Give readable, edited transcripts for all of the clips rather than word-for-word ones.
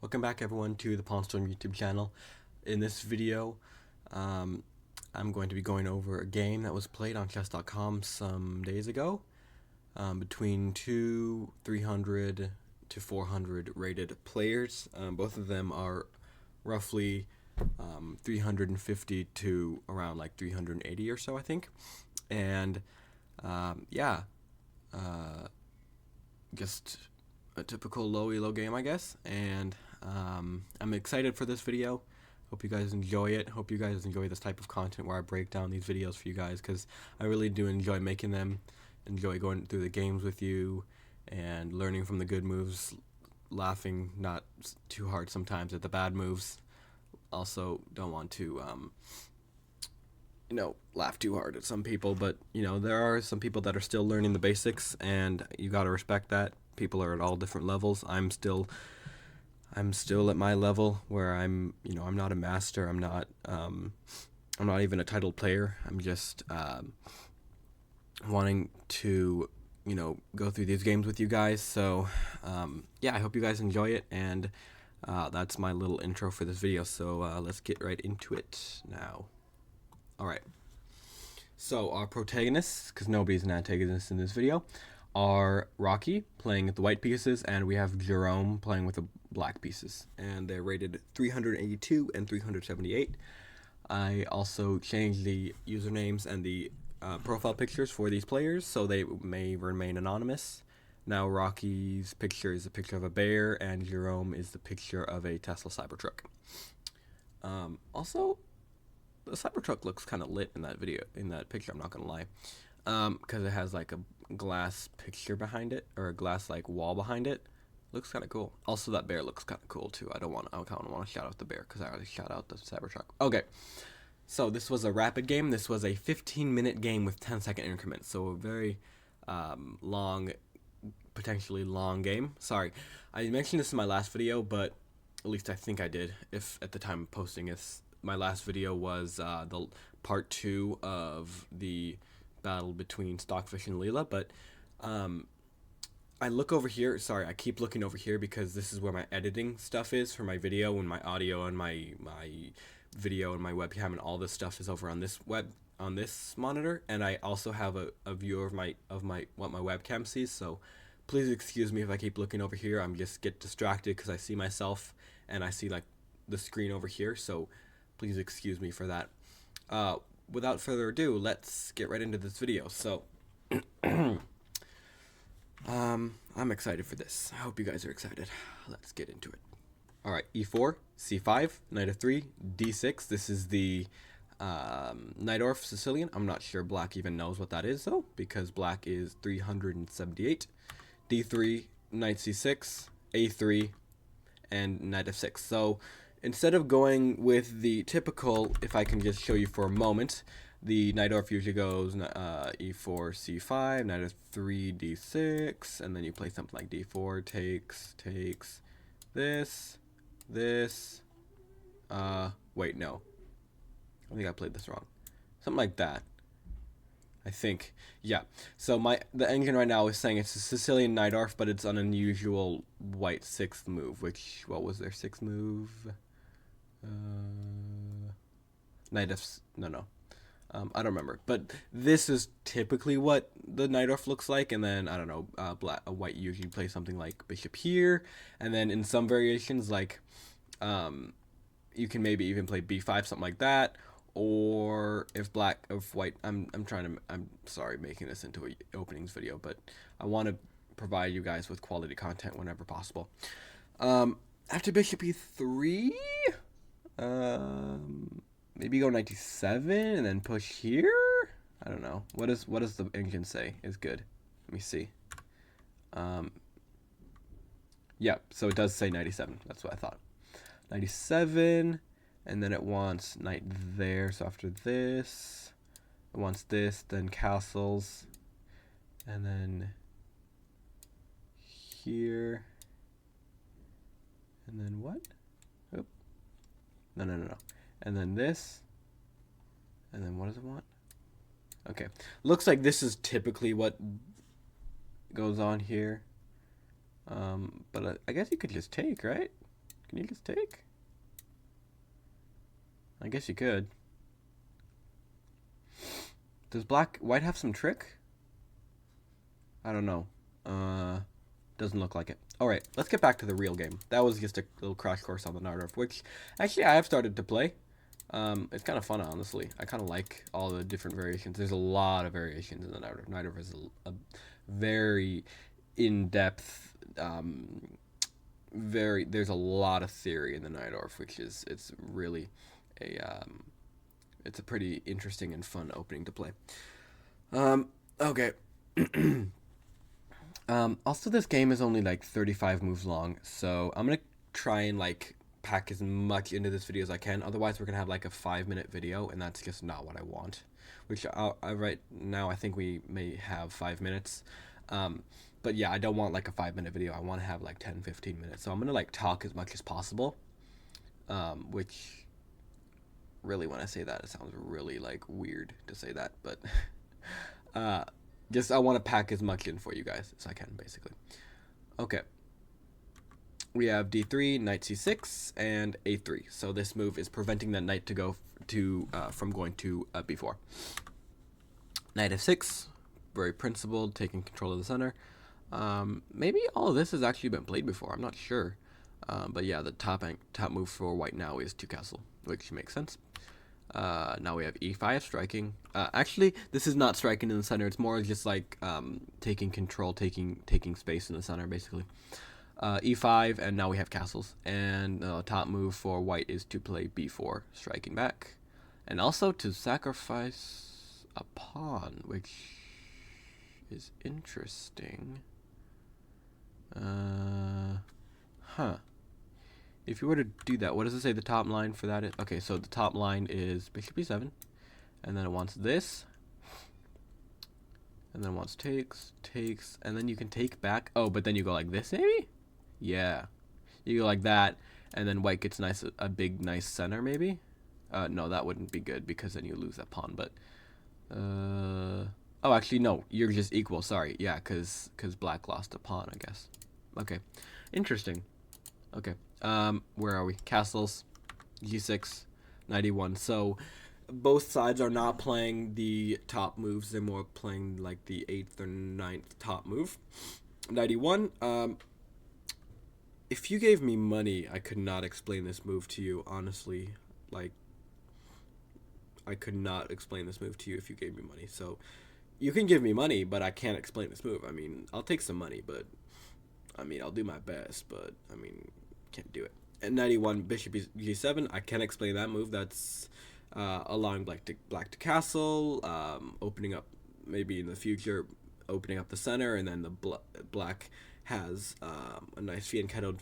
Welcome back everyone to the Pawnstorm YouTube channel. In this video, I'm going to be going over a game that was played on chess.com some days ago between 300 to 400 rated players. Both of them are roughly 350 to around like 380 or so, I think. And yeah, just a typical low elo game, I guess. And I'm excited for this video. Hope you guys enjoy it. Hope you guys enjoy this type of content where I break down these videos for you guys, because I really do enjoy making them. Enjoy going through the games with you and learning from the good moves, laughing not too hard sometimes at the bad moves. Also don't want to laugh too hard at some people, but there are some people that are still learning the basics, and you got to respect that. People are at all different levels. I'm still at my level where I'm not a master. I'm not even a titled player. I'm just wanting to go through these games with you guys. So yeah, I hope you guys enjoy it, and that's my little intro for this video. So let's get right into it now. Alright, so our protagonists, because nobody's an antagonist in this video, are Rocky playing with the white pieces, and we have Jerome playing with the black pieces, and they're rated 382 and 378. I also changed the usernames and the profile pictures for these players so they may remain anonymous. Now Rocky's picture is a picture of a bear, and Jerome is the picture of a Tesla Cybertruck. Also, the Cybertruck looks kind of lit in that picture, I'm not gonna lie, because it has like a glass picture behind it, or a glass like wall behind it. Looks kind of cool. Also, that bear looks kind of cool too. I kind of want to shout out the bear because I already shout out the Cybertruck. Okay, so this was a rapid game. This was a 15-minute game with 10-second increments, so a very long, potentially long game. Sorry, I mentioned this in my last video, but at least I think I did, if at the time of posting this. My last video was the part 2 of the battle between Stockfish and Leela, but I look over here. Sorry, I keep looking over here because this is where my editing stuff is for my video, and my audio and my video and my webcam and all this stuff is over on this monitor, and I also have a view of what my webcam sees. So please excuse me if I keep looking over here. I'm just get distracted because I see myself and I see like the screen over here. So please excuse me for that. Without further ado, let's get right into this video. So, I'm excited for this. I hope you guys are excited. Let's get into it. All right, e4, c5, knight f3, d6. This is the Najdorf Sicilian. I'm not sure black even knows what that is though, because black is 378. d3, knight c6, a3, and knight f6. So instead of going with the typical, if I can just show you for a moment, the Najdorf usually goes e4, c5, knight f3, d6, and then you play something like d4, takes, this, wait, no. I think I played this wrong. Something like that, I think. Yeah. So the engine right now is saying it's a Sicilian Najdorf, but it's an unusual white 6th move, which, what was their 6th move? Knight f... No. I don't remember. But this is typically what the Najdorf looks like, and then, I don't know, white usually plays something like bishop here, and then in some variations, like, you can maybe even play b5, something like that, or if white, I'm sorry making this into an openings video, but I want to provide you guys with quality content whenever possible. After bishop e3, maybe go knight d7 and then push here. I don't know. What does the engine say is good? Let me see. Yeah, so it does say knight d7. That's what I thought. Knight d7, and then it wants knight there. So after this, it wants this, then castles, and then here, and then what? Oh, no. And then this, and then what does it want? Okay, looks like this is typically what goes on here. But I guess you could just take, right? Can you just take? I guess you could. Does white have some trick? I don't know. Doesn't look like it. Alright, let's get back to the real game. That was just a little crash course on the Nardorf, which actually I have started to play. It's kind of fun, honestly. I kind of like all the different variations. There's a lot of variations in the Nardorf. Nardorf is a very in-depth, there's a lot of theory in the Nardorf, which is, it's really it's a pretty interesting and fun opening to play. Okay. Also, this game is only like 35 moves long, so I'm gonna try and like pack as much into this video as I can. Otherwise, we're gonna have like a 5-minute video, and that's just not what I want. Which right now I think we may have 5 minutes. But yeah, I don't want like a 5-minute video. I want to have like 10-15 minutes. So I'm gonna like talk as much as possible. Which really, when I say that, it sounds really like weird to say that, but just I want to pack as much in for you guys as I can, basically. Okay. We have d3, knight c6, and a3. So this move is preventing that knight to go from going to b4. Knight f6, very principled, taking control of the center. Maybe all of this has actually been played before. I'm not sure. But yeah, the top move for white now is to castle, which makes sense. Now we have e5 striking. Actually, this is not striking in the center. It's more just like taking control, taking space in the center, basically. E5, and now we have castles. And top move for white is to play b4, striking back, and also to sacrifice a pawn, which is interesting. If you were to do that, what does it say the top line for that is? Okay, so the top line is bishop e7, and then it wants this, and then it wants takes, and then you can take back. Oh, but then you go like this, maybe? Yeah. You go like that, and then white gets a big, nice center, maybe? No, that wouldn't be good, because then you lose that pawn, but... Oh, actually, no. You're just equal, sorry. Yeah, because black lost a pawn, I guess. Okay. Interesting. Okay. Where are we? Castles, g6, knight e1. So both sides are not playing the top moves. They're more playing like the 8th or 9th top move. Knight e1. If you gave me money, I could not explain this move to you, honestly. Like, I could not explain this move to you if you gave me money. So you can give me money, but I can't explain this move. I mean, I'll take some money, but I mean, I'll do my best, but I mean, can't do it. And knight e1, bishop g7, I can explain that move. That's allowing black to castle, opening up, maybe in the future, opening up the center, and then the black has a nice fianchettoed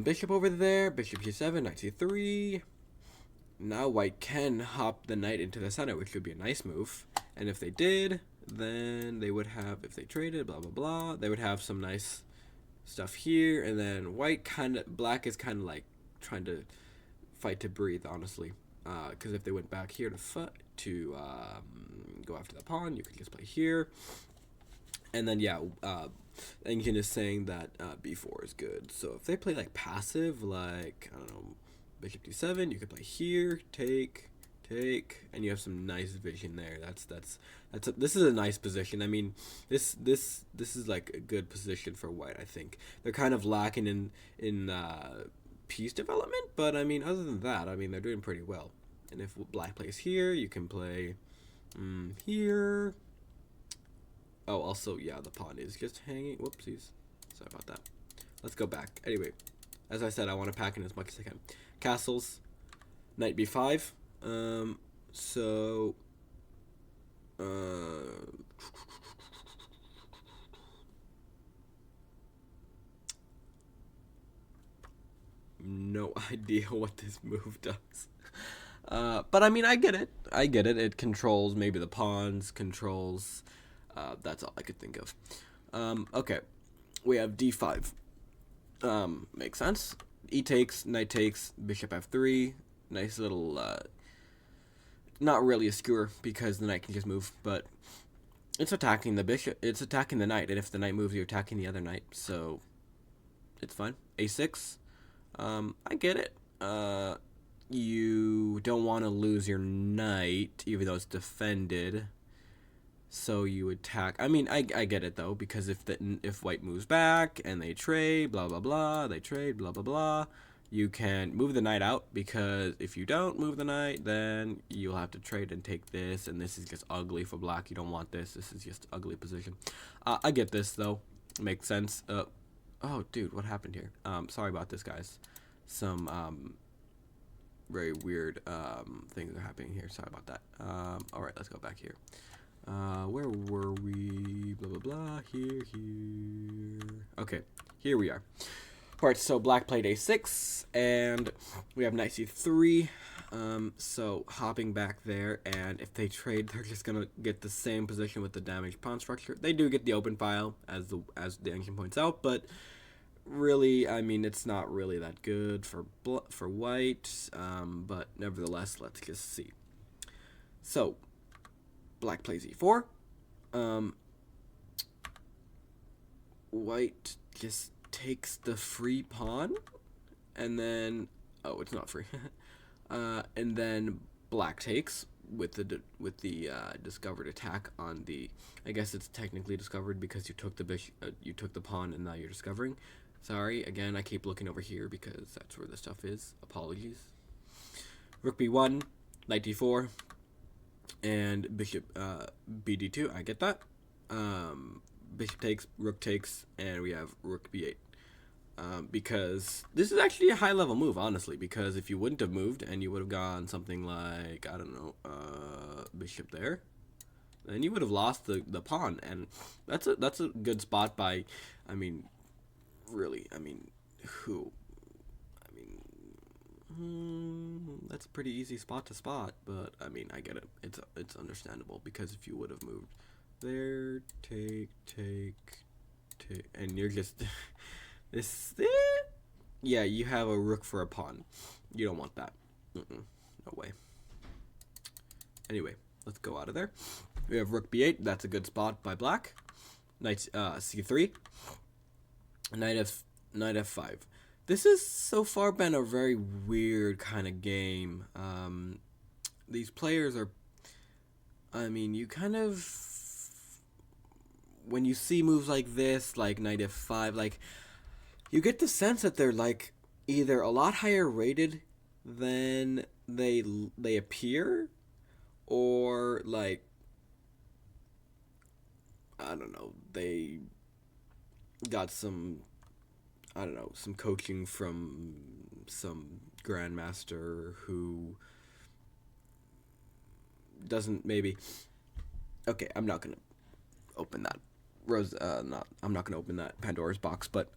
bishop over there, bishop g7, knight c3. Now white can hop the knight into the center, which would be a nice move. And if they did, then they would have, if they traded, blah, blah, blah, they would have some nice stuff here. And then black is kind of like trying to fight to breathe, honestly. Because if they went back here to go after the pawn, you could just play here. And then, yeah, Engine is saying that b4 is good. So if they play like passive, like, I don't know, bishop d7, you could play here, take, and you have some nice vision there. This is a nice position. I mean, this is like a good position for white. I think they're kind of lacking in piece development, but I mean, other than that, I mean, they're doing pretty well. And if black plays here, you can play here. Oh, also, yeah, the pawn is just hanging. Whoopsies. Sorry about that. Let's go back. Anyway, as I said, I want to pack in as much as I can. Castles, knight b5. No idea what this move does. But I mean, I get it. It controls maybe the pawns, controls... that's all I could think of. Okay. We have d5. Makes sense. E takes, knight takes, bishop f3. Nice little, not really a skewer because the knight can just move, but it's attacking the bishop. It's attacking the knight, and if the knight moves, you're attacking the other knight, so it's fine. A6. I get it. You don't want to lose your knight, even though it's defended. So you attack. I mean, I get it though, because if white moves back and they trade, blah blah blah, they trade, blah blah blah. You can move the knight out, because if you don't move the knight, then you'll have to trade and take this, and this is just ugly for black. You don't want this. This is just ugly position. I get this though. Makes sense. Oh, dude, what happened here? Sorry about this, guys. Some very weird things are happening here. Sorry about that. All right, let's go back here. Where were we? Blah blah blah. Here. Okay, here we are. All right, so black played a6, and we have knight c3. So hopping back there, and if they trade, they're just gonna get the same position with the damaged pawn structure. They do get the open file, as the engine points out, but really, I mean, it's not really that good for white. But nevertheless, let's just see. So black plays e4. White just takes the free pawn, and then it's not free. And then black takes with the discovered attack on the. I guess it's technically discovered because you took the you took the pawn, and now you're discovering. Sorry, again, I keep looking over here because that's where the stuff is. Apologies. Rook b1, knight d4, and bishop bd2. I get that. Bishop takes, rook takes, and we have rook b8. Because this is actually a high-level move, honestly, because if you wouldn't have moved and you would have gone something like, I don't know, bishop there, then you would have lost the pawn, and that's a good spot by, I mean, really, I mean, who? I mean, that's a pretty easy spot to spot, but, I mean, I get it. It's understandable, because if you would have moved there, take, and you're just... Yeah, you have a rook for a pawn. You don't want that. No way. Anyway, let's go out of there. We have rook b8. That's a good spot by black. Knight c3. Knight f5. This has so far been a very weird kind of game. These players are... I mean, you kind of... When you see moves like this, like knight f5, like... You get the sense that they're like either a lot higher rated than they appear, or like, I don't know, they got some, I don't know, some coaching from some grandmaster who doesn't maybe. Okay, I'm not gonna open that. I'm not gonna open that Pandora's box, but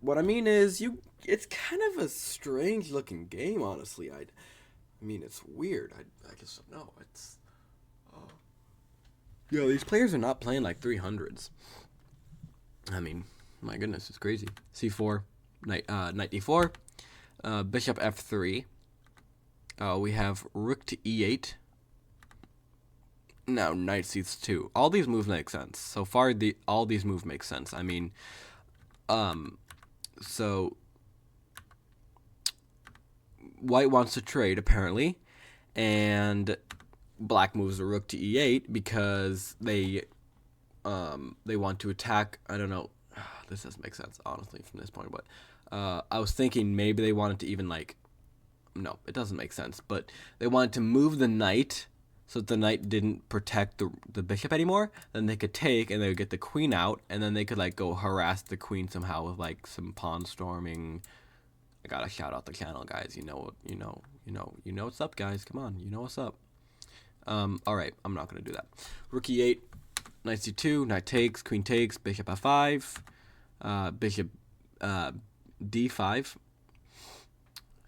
what I mean is it's kind of a strange looking game, honestly. I mean, it's weird. I just don't know. It's yeah, these players are not playing like 300s. I mean, my goodness, it's crazy. C4, knight d4, bishop f3. We have rook to e8. Now knight c2. All these moves make sense. So far, all these moves make sense. I mean, so white wants to trade apparently, and black moves the rook to e8 because they want to attack. I don't know. This doesn't make sense honestly from this point, but I was thinking maybe they wanted to even like. No, it doesn't make sense. But they wanted to move the knight, so that the knight didn't protect the bishop anymore. Then they could take, and they would get the queen out, and then they could like go harass the queen somehow with like some pawn storming. I gotta shout out the channel, guys. You know what's up, guys. Come on, you know what's up. All right, I'm not gonna do that. Rook e8, knight c2, knight takes, queen takes, bishop f5, bishop d5.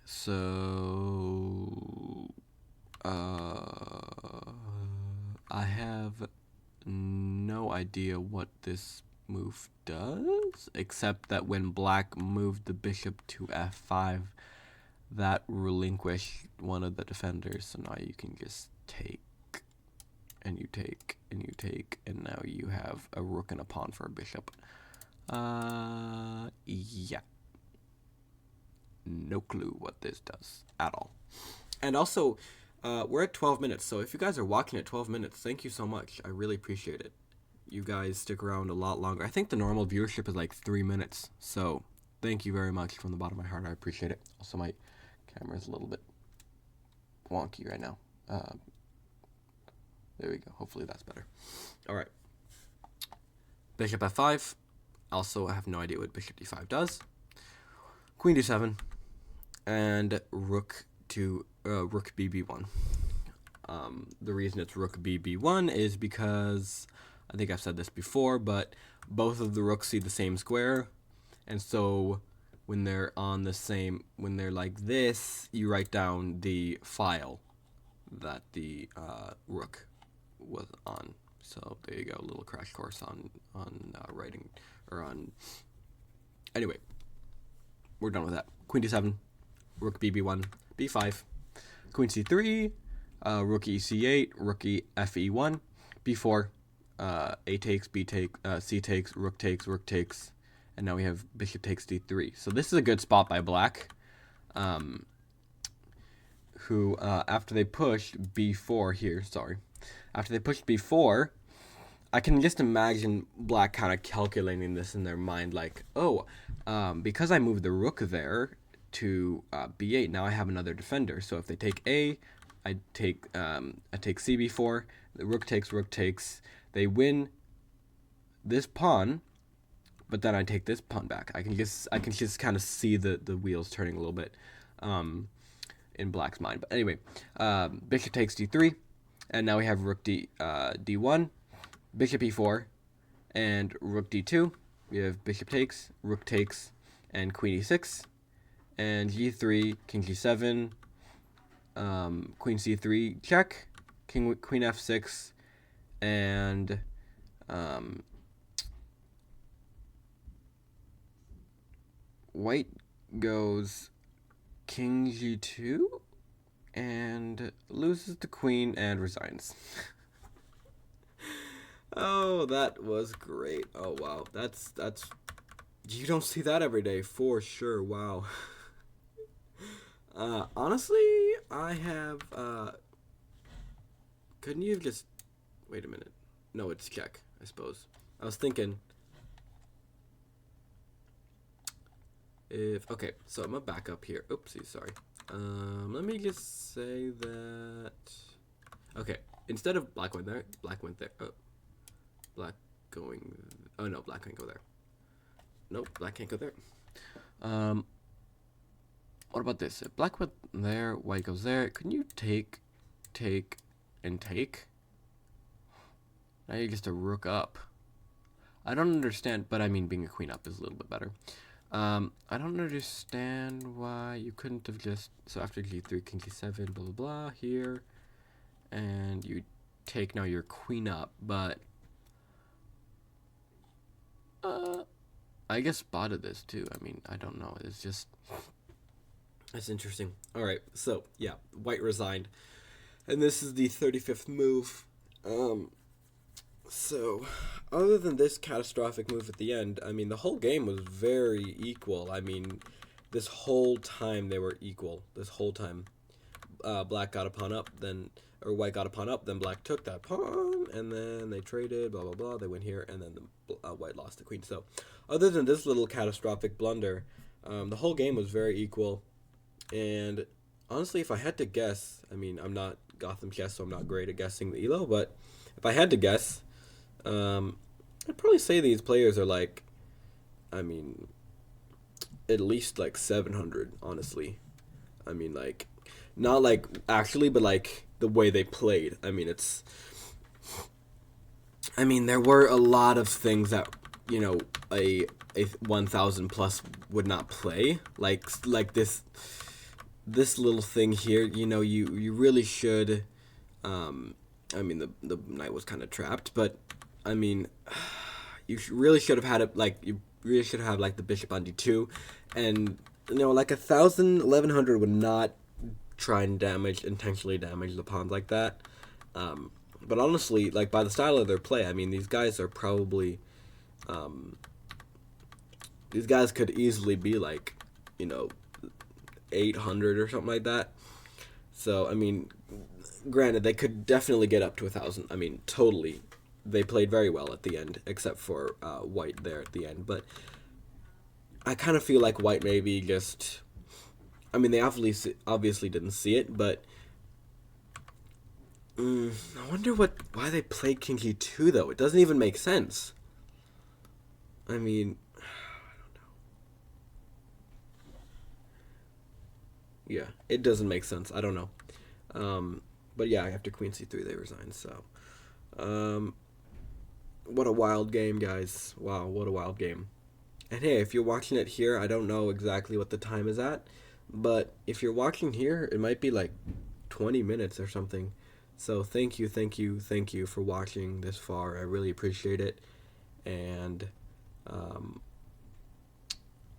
So I have no idea what this move does, except that when black moved the bishop to f5, that relinquished one of the defenders. So now you can just take, and you take, and you take, and now you have a rook and a pawn for a bishop. Yeah. no clue what this does at all. And also, we're at 12 minutes, so if you guys are watching at 12 minutes, thank you so much. I really appreciate it. You guys stick around a lot longer. I think the normal viewership is like 3 minutes, so thank you very much from the bottom of my heart. I appreciate it. Also, my camera's a little bit wonky right now. There we go. Hopefully that's better. All right. Bishop f5. Also, I have no idea what bishop d5 does. Queen d7, and rook bb1. The reason it's rook bb1 is because I think I've said this before, but both of the rooks see the same square, and so when they're like this, you write down the file that the rook was on. So there you go, a little crash course on writing, or on. Anyway, we're done with that. Queen d7, rook bb1, b5, queen c3, rook ec8, rook fe1, b4, a takes, b takes, c takes, rook takes, and now we have bishop takes d3. So this is a good spot by black, who after they pushed b4 here, after they pushed b4, I can just imagine black kind of calculating this in their mind, like, oh, because I moved the rook there to b8, now I have another defender. So if they take a, I take c b4, the rook takes, they win this pawn, but then I take this pawn back. I can just kind of see the wheels turning a little bit in black's mind. But anyway, bishop takes d3, and now we have rook d1, bishop e4, and rook d2. We have bishop takes, rook takes, and queen e6, and g3, king g7, queen c3 check, queen f6, and white goes king g2 and loses the queen and resigns. Oh, that was great. Oh, wow. That's you don't see that every day, for sure. Wow. Honestly, I have, couldn't you have just, wait a minute. No, it's check, I suppose. I was thinking, okay, so I'm gonna back up here. Oopsie, sorry. Let me just say that, okay, instead of black went there, black went there. Oh. Black going, oh no, black can't go there. Nope, black can't go there. What about this? If black went there, white goes there. Can you take, and take? Now you're just a rook up. I don't understand, but I mean, being a queen up is a little bit better. I don't understand why you couldn't have just, so after g3, king g7, blah, blah, blah, here, and you take now your queen up, but I guess spotted this too. I mean, I don't know. It's just, that's interesting. All right, so yeah, white resigned, and this is the 35th move. So other than this catastrophic move at the end, I mean, the whole game was very equal. I mean, this whole time they were equal. This whole time, black got a pawn up, then, or white got a pawn up, then black took that pawn, and then they traded, blah, blah, blah. They went here, and then the white lost the queen. So other than this little catastrophic blunder, the whole game was very equal. And honestly, if I had to guess, I mean, I'm not Gotham Chess, so I'm not great at guessing the elo, but if I had to guess, I'd probably say these players are like, I mean, at least like 700, honestly. I mean, like, not like actually, but like the way they played. I mean, there were a lot of things that, you know, a 1000 plus would not play. Like this little thing here, you know, you really should, I mean, the knight was kind of trapped, but I mean, you really should have had it, like, you really should have, like, the bishop on d2, and, you know, like 1100 would not try and intentionally damage the pawns like that. But honestly, like, by the style of their play, I mean, these guys are probably, these guys could easily be, like, you know, 800 or something like that. So, I mean, granted, they could definitely get up to 1,000. I mean, totally. They played very well at the end, except for White there at the end. But I kind of feel like White maybe just... I mean, they obviously didn't see it, but... I wonder why they played King G2, though. It doesn't even make sense. I mean... Yeah, it doesn't make sense. I don't know. But yeah, after Queen C3, they resigned, so... what a wild game, guys. Wow, what a wild game. And hey, if you're watching it here, I don't know exactly what the time is at, but if you're watching here, it might be like 20 minutes or something. So thank you, thank you, thank you for watching this far. I really appreciate it. And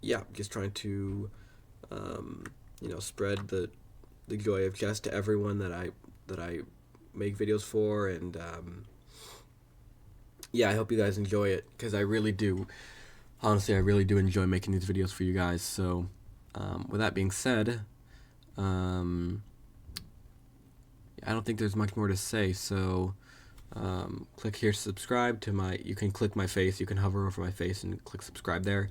yeah, just trying to spread the joy of chess to everyone that I make videos for. And yeah, I hope you guys enjoy it, because I really do. Honestly, I really do enjoy making these videos for you guys. So with that being said, I don't think there's much more to say. So click here to subscribe to my... You can click my face. You can hover over my face and click subscribe there.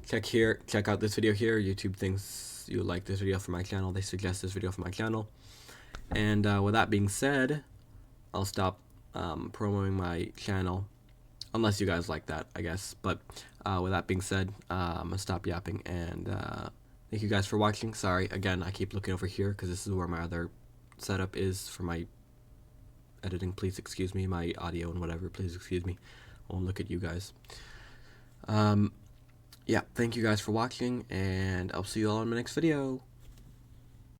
Check out this video here. YouTube thinks you like this video for my channel. They suggest this video for my channel. And with that being said, I'll stop promoting my channel. Unless you guys like that, I guess. But with that being said, I'm going to stop yapping. And thank you guys for watching. Sorry, again, I keep looking over here because this is where my other setup is for my editing. Please excuse me. My audio and whatever. Please excuse me. I won't look at you guys. Yeah, thank you guys for watching. And I'll see you all in my next video.